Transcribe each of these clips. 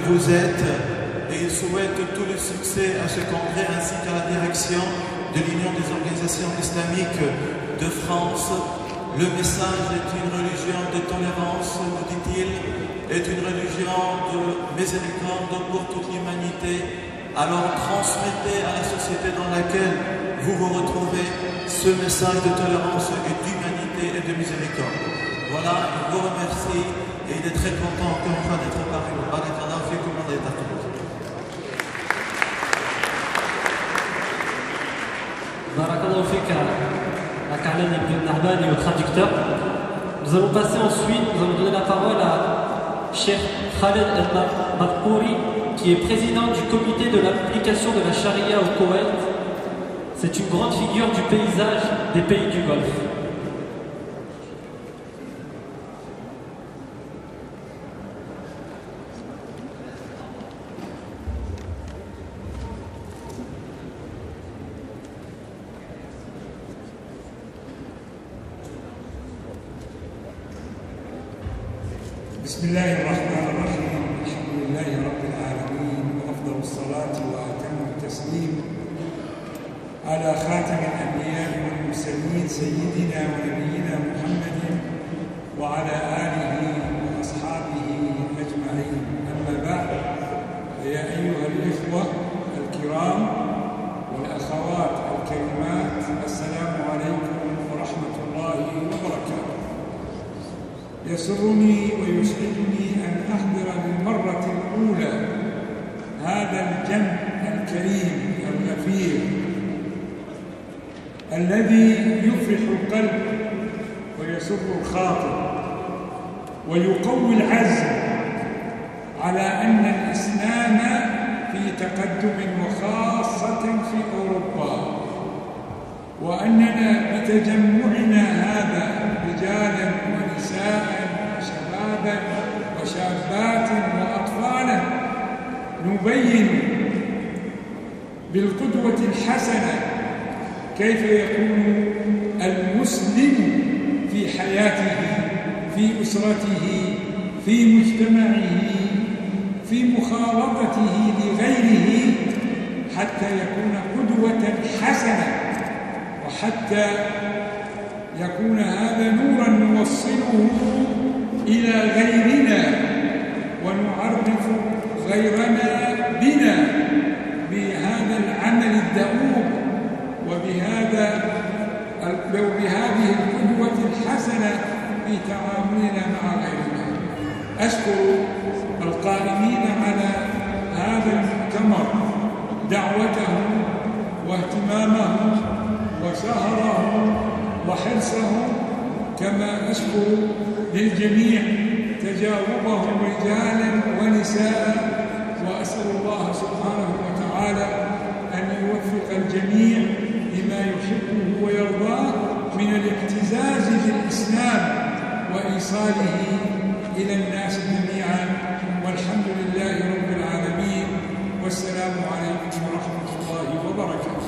vous êtes et il souhaite tout le succès à ce congrès ainsi qu'à la direction de l'Union des organisations islamiques de France. Le message est une religion de tolérance, nous dit-il, est une religion de miséricorde pour toute l'humanité. Alors transmettez à la société dans laquelle vous vous retrouvez ce message de tolérance et d'humanité et de miséricorde. Voilà, il vous remercie et il est très content encore une fois d'être parmi nous. Barakallahu fikum wa yatakum. Barakallahu fik à Khaled ibn Nahban et au traducteur. Nous allons passer ensuite, nous allons donner la parole à Cheikh Khaled El-Madkouri, qui est président du comité de l'application de la charia au Koweït. C'est une grande figure du paysage des pays du Golfe. بسم الله الرحمن الرحيم الحمد لله رب العالمين وأفضل الصلاة وأتم التسليم على خاتم الأنبياء والمرسلين سيدنا ونبينا محمد وعلى آله وأصحابه أجمعين. أما بعد فيا أيها الإخوة الكرام والأخوات الكريمات السلام عليكم ورحمة الله وبركاته. يسرني ويسعدني أن أحضر للمرة الأولى هذا الجمع الكريم الغفير الذي يفرح القلب ويسر الخاطر ويقوي العزم على أن الإسلام في تقدم وخاصة في أوروبا، وأننا بتجمعنا هذا رجالا ونساء وشبابا وشابات وأطفالا نبين بالقدوة الحسنة كيف يكون المسلم في حياته، في أسرته، في مجتمعه، في مخالطته لغيره، حتى يكون قدوة حسنة، وحتى يكون هذا نورا نوصله إلى غيرنا ونعرف غيرنا بنا بهذا العمل الدؤوب وبهذه القدوة الحسنة في تعاملنا مع غيرنا. أشكر القائمين على هذا المؤتمر دعوتهم واهتمامهم وسهرهم وحرصهم، كما أشكر للجميع تجاوبهم رجالا ونساء، وأسأل الله سبحانه وتعالى أن يوفق الجميع لما يحبه ويرضاه من الاعتزاز بالإسلام وإيصاله إلى الناس جميعا، والحمد لله رب العالمين، والسلام عليكم ورحمة الله وبركاته.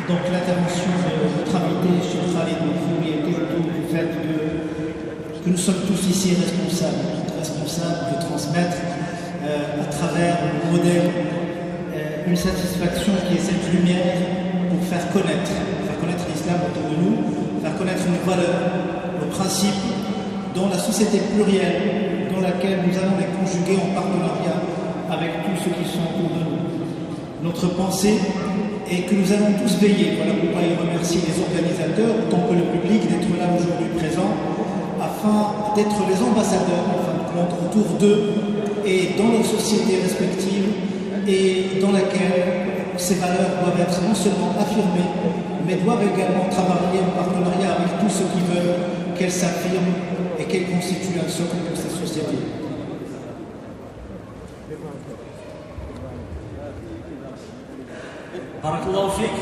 Donc l'intervention de notre invité, Cheikh Khaled Madkouri, était autour du fait que nous sommes tous ici responsables de transmettre à travers le modèle une satisfaction qui est cette lumière pour faire connaître l'islam autour de nous, faire connaître nos valeurs, nos principes, dans la société plurielle dans laquelle nous allons les conjuguer en partenariat avec tous ceux qui sont autour de nous. Notre pensée est que nous allons tous veiller, voilà pourquoi il remercie les organisateurs autant que le public d'être là aujourd'hui présent, afin d'être les ambassadeurs en fin de compte autour d'eux et dans leurs sociétés respectives, et dans laquelle ces valeurs doivent être non seulement affirmées, mais doivent également travailler en partenariat avec tous ceux qui veulent qu'elles s'affirment et qu'elles constituent un socle de cette société. Barakallahu fik,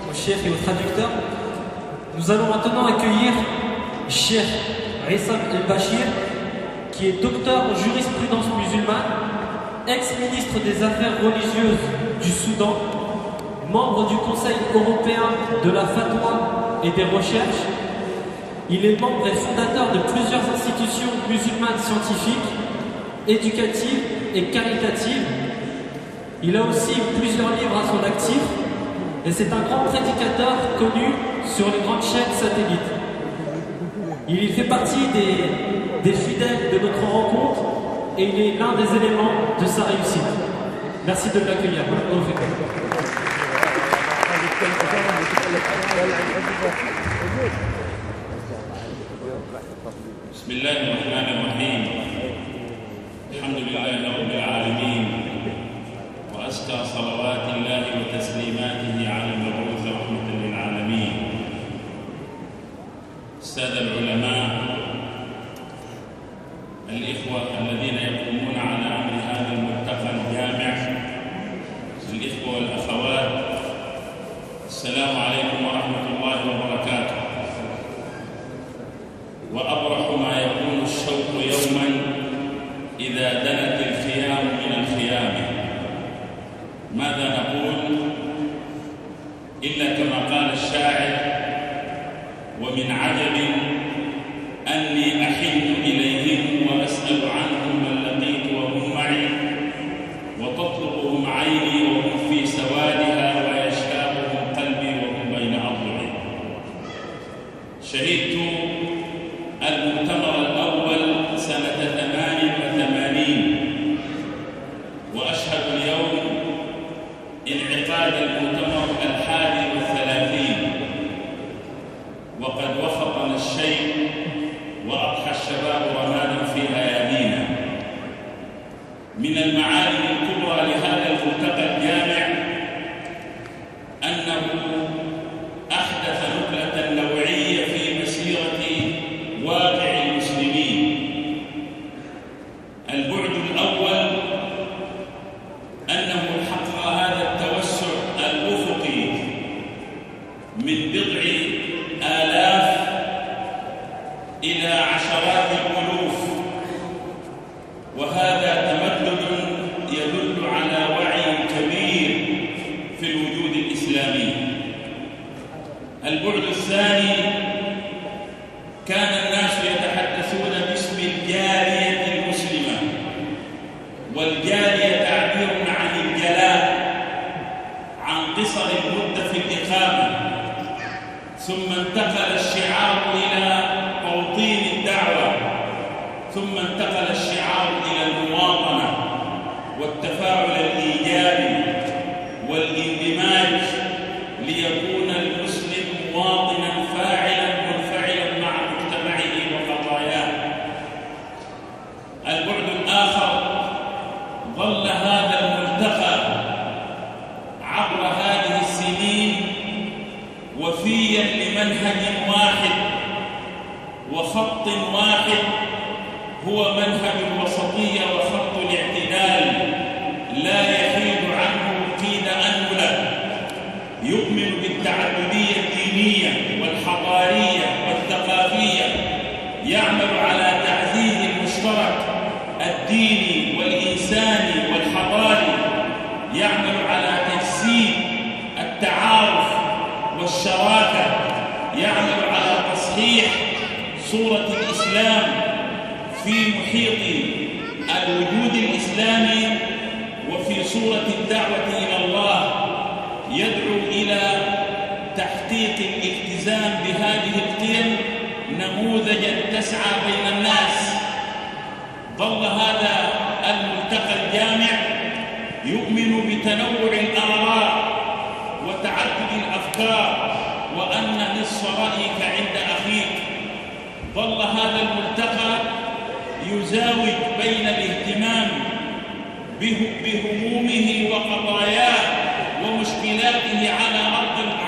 au chef et au traducteur. Nous allons maintenant accueillir Cheikh Issam El-Bachir, qui est docteur en jurisprudence musulmane, ex-ministre des Affaires religieuses du Soudan, membre du Conseil européen de la Fatwa et des recherches, Il est membre et fondateur de plusieurs institutions musulmanes scientifiques, éducatives et caritatives. Il a aussi plusieurs livres à son actif et c'est un grand prédicateur connu sur les grandes chaînes satellites. Il fait partie des fidèles de notre rencontre et il est l'un des éléments de sa réussite. Merci de l'accueillir. بسم الله الرحمن الرحيم. الحمد لله رب العالمين وأزكى صلوات الله وتسليماته على المبعوث رحمة للعالمين. السادة العلماء، الإخوة الذين يقومون على أمر هذا الملتقى الجامع، الإخوة والأخوات، السلام عليكم ورحمة الله وبركاته. وأبرح ما يكون الشوق يوما إذا دنت الخيام من الخيام. ماذا نقول إلا كما قال الشاعر: ومن عجب أني أحن إليهم وأسأل عنهم من لقيت وهم معي، وتطلبهم عيني وهم في سوادها، ويشتاقهم قلبي وهم بين أضلعي. شهدت المؤتمر الأول سنة 88، وأشهد اليوم انعقاد المؤتمر 31، وقد وفقنا الشيء وأضحى الشباب رمادا في أيادينا. من المعالم الكبرى لهذا الملتقى الجامع أنه أحدث نقلة نوعية في مسيرة واقع المسلمين. البعد الأول أنه حقق هذا التوسع الأفقي من بضع آلاف إلى عشرات الألوف، وهذا تمدد يدل على وعي كبير في الوجود الإسلامي. البعد الثاني، كان الناس يتحدثون باسم الجالية المسلمة، والجالية تعبير عن الجلاء، عن قصر المدة في الإقامة، ثم انتقل الشعار إلى توطين الدعوة، ثم انتقل الشعار إلى المواطنة والتفاعل الإيجابي والاندماج، ليكون المسلم مواطنا فاعلا منفعلا مع مجتمعه وقضاياه. البعد الآخر، ظل هذا الملتقى عبر هذه السنين وفيا لمنهج واحد وخط واحد، هو منهج الوسطية وخط الاعتدال، لا يحيد عنه قيد أنملة. يؤمن بالتعددية الدينية والحضارية والثقافية، يعمل على تعزيز المشترك الديني والإنساني والحضاري، يعمل على تجسيد التعارف والشراكة، يعمل على تصحيح صورة الإسلام في محيط الوجود الإسلامي وفي صورة الدعوة إلى الله، يدعو إلى تحقيق الالتزام بهذه القيم نموذجا تسعى بين الناس. ظل هذا الملتقى الجامع يؤمن بتنوع الآراء وتعدد الأفكار، وأن نصف رأيك عند أخيك. ظل هذا الملتقى يزاوج بين الاهتمام بهمومه وقضاياه ومشكلاته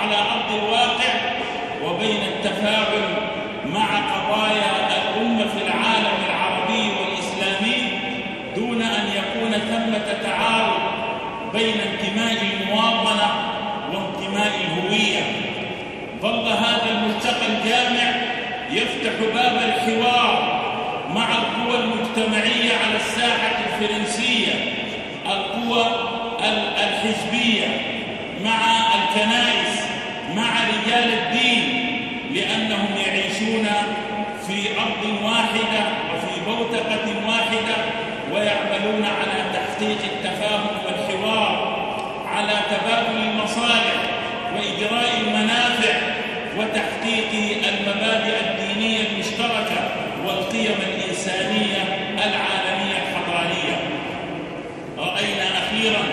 على أرض الواقع، وبين التفاعل مع قضايا الأمة في العالم العربي والإسلامي، دون أن يكون ثمة تعارض بين انتماء المواطنة وانتماء الهوية. ظل هذا الملتقى الجامع يفتح باب الحوار مع القوى المجتمعية على الساحة الفرنسية، القوى الحزبية، مع الكنائس، مع رجال الدين، لأنهم يعيشون في أرض واحدة وفي بوتقة واحدة، ويعملون على تحقيق التفاهم والحوار، على تبادل المصالح وإجراء المنافع وتحقيق المبادئ الدينية المشتركة والقيم الإنسانية العالمية الحضارية. رأينا أخيراً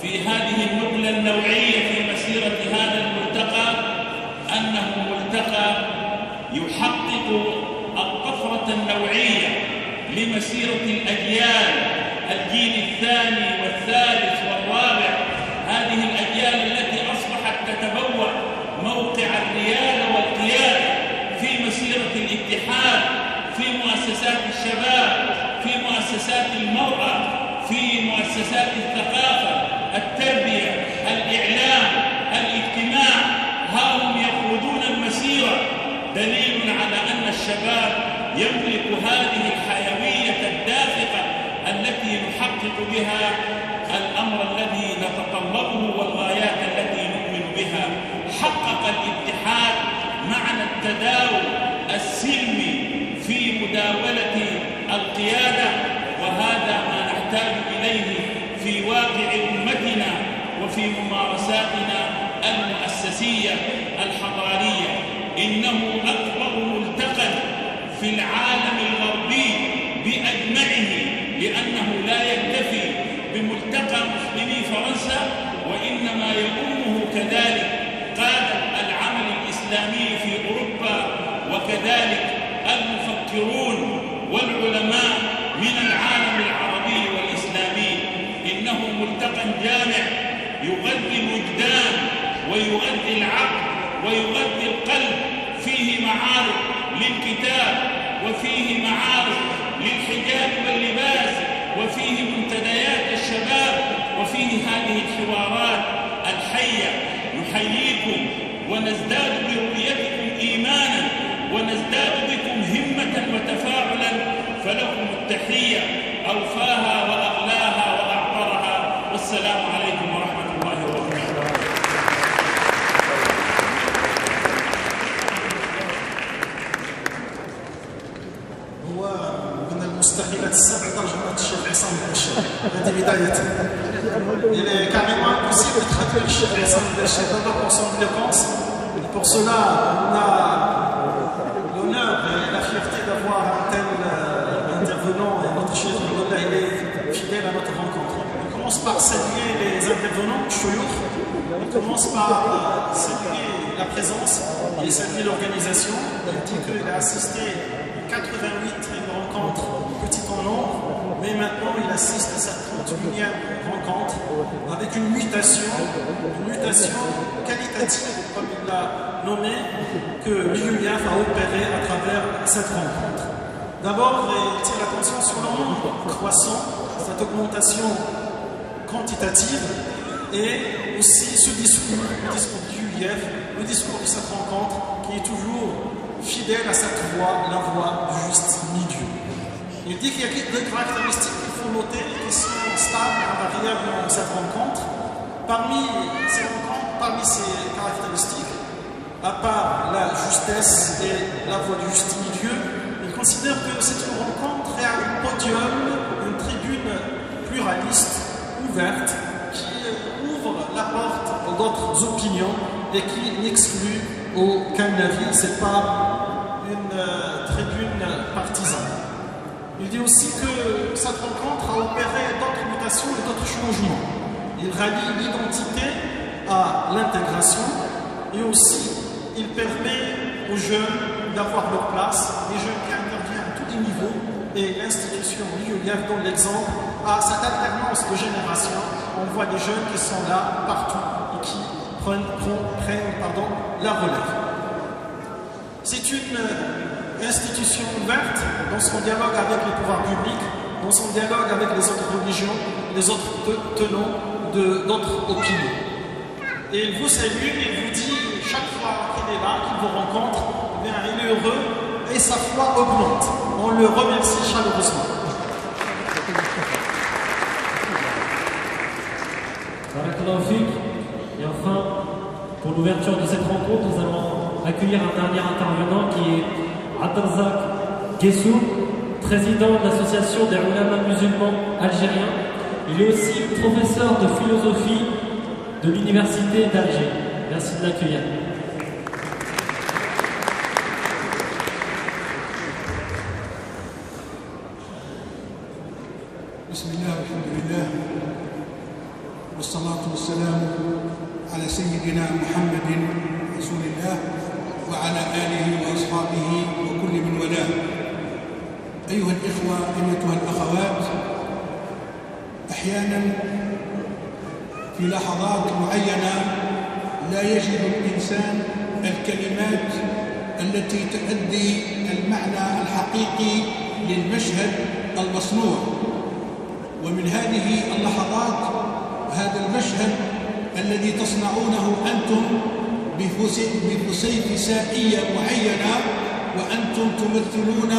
في هذه النقلة النوعية في مسيرة هذا الملتقى أنه ملتقى يحقق الطفرة النوعية لمسيرة الأجيال، الجيل الثاني والثالث والرابع، هذه الأجيال التي أصبحت تتبوأ موقع الريادة والقيادة في مسيرة الاتحاد، في مؤسسات الشباب، في مؤسسات المرأة، في مؤسسات الثقافة، التربية، الإعلام، الاجتماع. ها هم يقودون المسيرة، دليل على أن الشباب يملك هذه الحيوية الدافقة التي نحقق بها الأمر الذي نتطلبه والغايات التي نؤمن بها. حقق الاتحاد معنى التداول السلمي في مداولة القيادة، وهذا ما نحتاج إليه في واقع أمتنا وفي ممارساتنا المؤسسية الحضارية. إنه أكبر ملتقى في العالم الغربي بأجمعه، لأنه لا يكتفي بملتقى مسلمي فرنسا، وإنما يؤمه كذلك قادة العمل الإسلامي في أوروبا، وكذلك المفكرون والعلماء من العالم العربي والإسلامي. إنه ملتقى جامع يغذي الوجدان ويغذي العقل ويغذي القلب، فيه معارف للكتاب، وفيه معارف للحجاب واللباس، وفيه منتديات الشباب، وفيه هذه الحوارات الحية. نحييكم ونزداد برؤيتكم إيمانا، ونزداد بكم همة وتفاعلا، فلكم التحية أوفاها وأغلاها وأعطرها. والسلام عليكم ورحمة الله وبركاته. هو من المستحيلات السبع ترجمة الشيخ عصام بن الشيخ، هذه بداية. Il est carrément impossible de traduire le Cheikh Hassan Belchir d'abord pour son éloquence. Pour cela, on a l'honneur et la fierté d'avoir un tel intervenant, et notre Cheikh Abdullah, il est fidèle à notre rencontre. On commence par saluer les intervenants, Choyour. On commence par saluer la présence et saluer l'organisation. Il dit qu'il a assisté 88 rencontres petites en nombre, mais maintenant il assiste à sa 31e rencontre avec une mutation qualitative, comme il l'a nommé, que l'UIAF a opéré à travers cette rencontre. D'abord, il tire l'attention sur le nombre croissant, cette augmentation quantitative, et aussi ce discours, le discours du UIF, le discours de cette rencontre qui est toujours fidèle à cette voie, la voie du juste milieu. Il dit qu'il y a deux caractéristiques qu'il faut noter qui sont stables, invariables dans cette rencontre. Parmi ces caractéristiques, à part la justesse et la voie du juste milieu, il considère que c'est une rencontre et un podium, une tribune pluraliste, ouverte, qui ouvre la porte à d'autres opinions et qui n'exclut aucun avis. Ce n'est pas une tribune partisane. Il dit aussi que cette rencontre a opéré d'autres mutations et d'autres changements. Il rallie l'identité à l'intégration, et aussi il permet aux jeunes d'avoir leur place, les jeunes qui interviennent à tous les niveaux, et l'institution l'UIAF donne l'exemple à cette alternance de génération. On voit des jeunes qui sont là partout et qui prennent la relève. C'est une institution ouverte dans son dialogue avec les pouvoirs publics, dans son dialogue avec les autres religions, les autres tenants d'autres opinions. Et il vous salue, il vous dit chaque fois qu'il est là, qu'il vous rencontre, eh bien, il est heureux et sa foi augmente. On le remercie chaleureusement. Barakallahu fik. Et enfin, pour l'ouverture de cette rencontre, nous allons accueillir un dernier intervenant qui est Abdelrazak Guessou, président de l'association des ulama musulmans algériens. Il est aussi professeur de philosophie de l'université d'Alger. Merci de l'accueillir. Bismillah, alhamdulillah, wassalatu wassalamu ala sayyidina Muhammadin rasulillah wa ala alihi wa ashabihi wa kulli min wala. أيها الإخوة أيتها الأخوات، أحيانا في لحظات معينة لا يجد الإنسان الكلمات التي تؤدي المعنى الحقيقي للمشهد المصنوع، ومن هذه اللحظات هذا المشهد الذي تصنعونه أنتم بفسيف سائية معينة، وأنتم تمثلون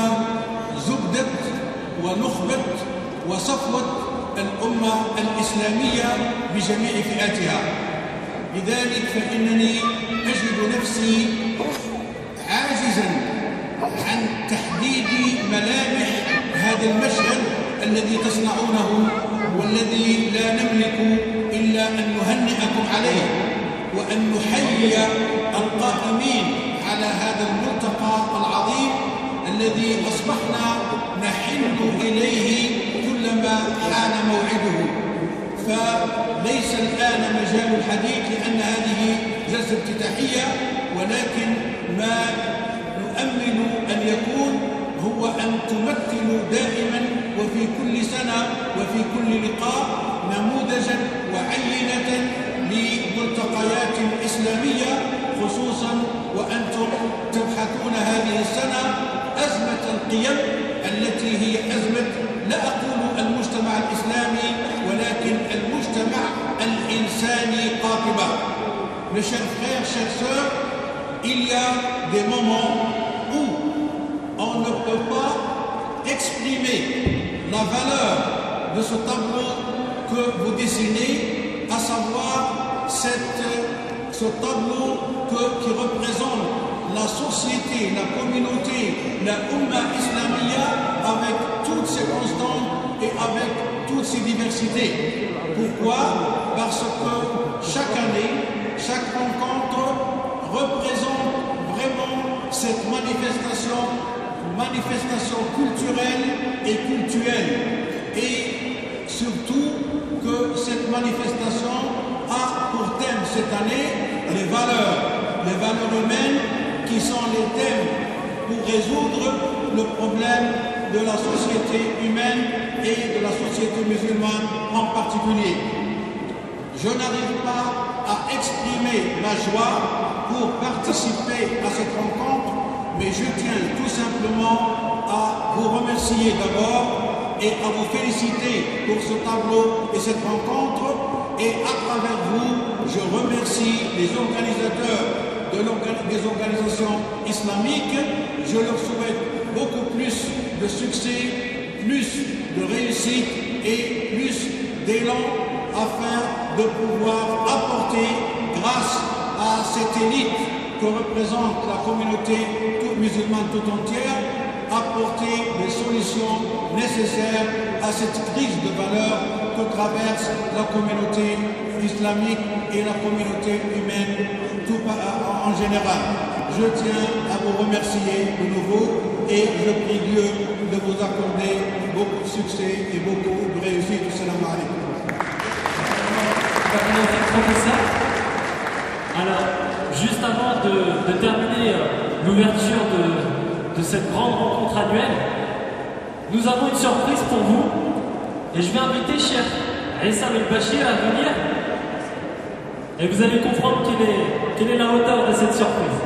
زبدة ونخبة وصفوة الأمة الإسلامية بجميع فئاتها. لذلك فإنني أجد نفسي عاجزا عن تحديد ملامح هذا المشهد الذي تصنعونه، والذي لا نملك إلا أن نهنئكم عليه وأن نحيي القائمين على هذا الملتقى العظيم الذي أصبحنا نحن إليه كلما حان موعده. فليس الآن مجال الحديث لأن هذه جلسة افتتاحية، ولكن ما نؤمل أن يكون هو أن تمثلوا دائما وفي كل سنة وفي كل لقاء نموذجا وعينة لملتقيات إسلامية، خصوصا وأنتم تبحثون هذه السنة أزمة القيم التي هي أزمة لا أقول المجتمع الإسلامي ولكن المجتمع الإنساني قاطبة. Mes chers frères, chères sœurs, il y a des moments où on ne peut pas exprimer la valeur de ce tableau que vous dessinez, à savoir ce tableau qui représente la société, la communauté, la Ummah Islamiyya avec toutes ses constantes et avec toutes ses diversités. Pourquoi? Parce que chaque année, chaque rencontre représente vraiment cette manifestation culturelle et cultuelle. Et surtout que cette manifestation a pour thème cette année les valeurs humaines, qui sont les thèmes pour résoudre le problème de la société humaine et de la société musulmane en particulier. Je n'arrive pas à exprimer ma joie pour participer à cette rencontre, mais je tiens tout simplement à vous remercier d'abord et à vous féliciter pour ce tableau et cette rencontre. Et à travers vous, je remercie les organisateurs des organisations islamiques. Je leur souhaite beaucoup plus de succès, plus de réussite et plus d'élan afin de pouvoir apporter, grâce à cette élite que représente la communauté musulmane tout entière, apporter les solutions nécessaires à cette crise de valeurs que traverse la communauté islamique et la communauté humaine en général. Je tiens à vous remercier de nouveau et je prie Dieu de vous accorder beaucoup de succès et beaucoup de réussite. Salam alaikum. Professeur, alors juste avant de terminer l'ouverture de cette grande rencontre annuelle, nous avons une surprise pour vous et je vais inviter Cheikh Issam El-Bachir à venir et vous allez comprendre quelle est la hauteur de cette surprise.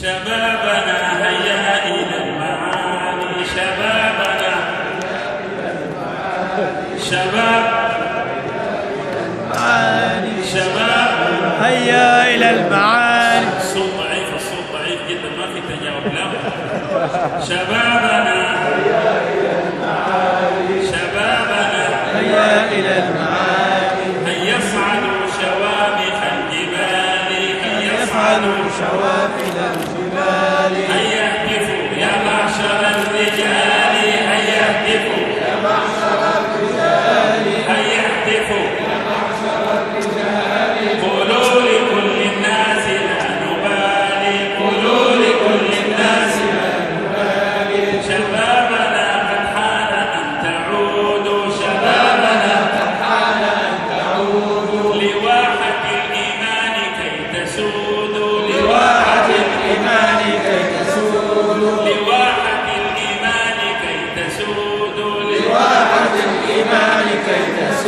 شبابنا هيا إلى المعالي، شبابنا شباب هيا إلى المعالي. الصوت ضعيف جدا، ما في تجاوب. لا شبابنا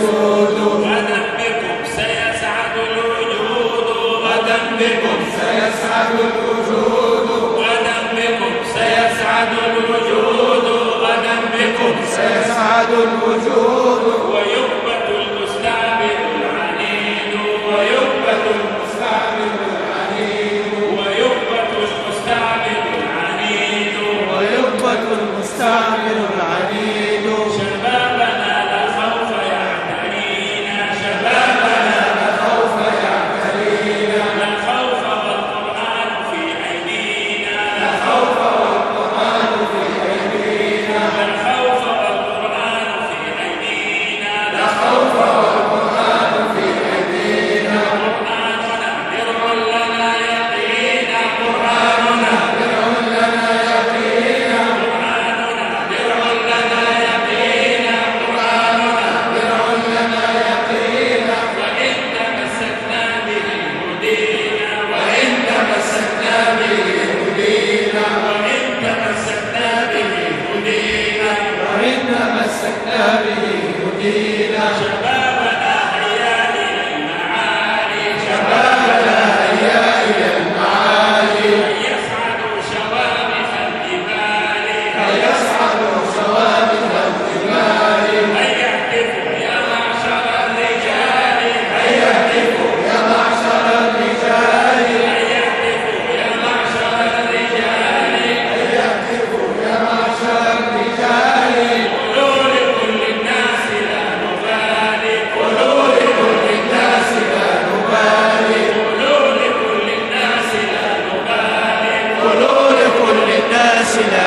الوجود غدا بكم سيسعد الوجود غدا بكم سيسعد الوجود غدا بكم سيسعد الوجود غدا بكم سيسعد الوجود ويكبت المستعبد العنيد ويكبت المستعبد العنيد ويكبت المستعبد العنيد ويكبت المستعبد العنيد شبابنا لا خوف يعترينا شبابنا لا خوف يعترينا لا خوف والقرآن في أيدينا لا خوف والقرآن في أيدينا لا خوف والقرآن في أيدينا لا خوف والقرآن في أيدينا قرآننا درع لنا يقينا قرآننا درع لنا يقينا قرآننا درع لنا يقينا قرآننا درع لنا يقينا وإن تمسكنا به هدينا وإن تمسكنا به هدينا وإن تمسكنا به هدينا وإن تمسكنا به هدينا شبابنا هيا إلى المعالي شبابنا هيا إلى المعالي يسعدوا شوامخ الجبال يسعدوا شوامخ الجبال هيا اهتفوا يا معشر الرجال هيا اهتفوا يا معشر الرجال هيا اهتفوا يا معشر الرجال هيا اهتفوا يا معشر الرجال قولوا لكل الناس لا نبالي قولوا لكل الناس لا نبالي قولوا لكل الناس لا نبالي قولوا لكل الناس لا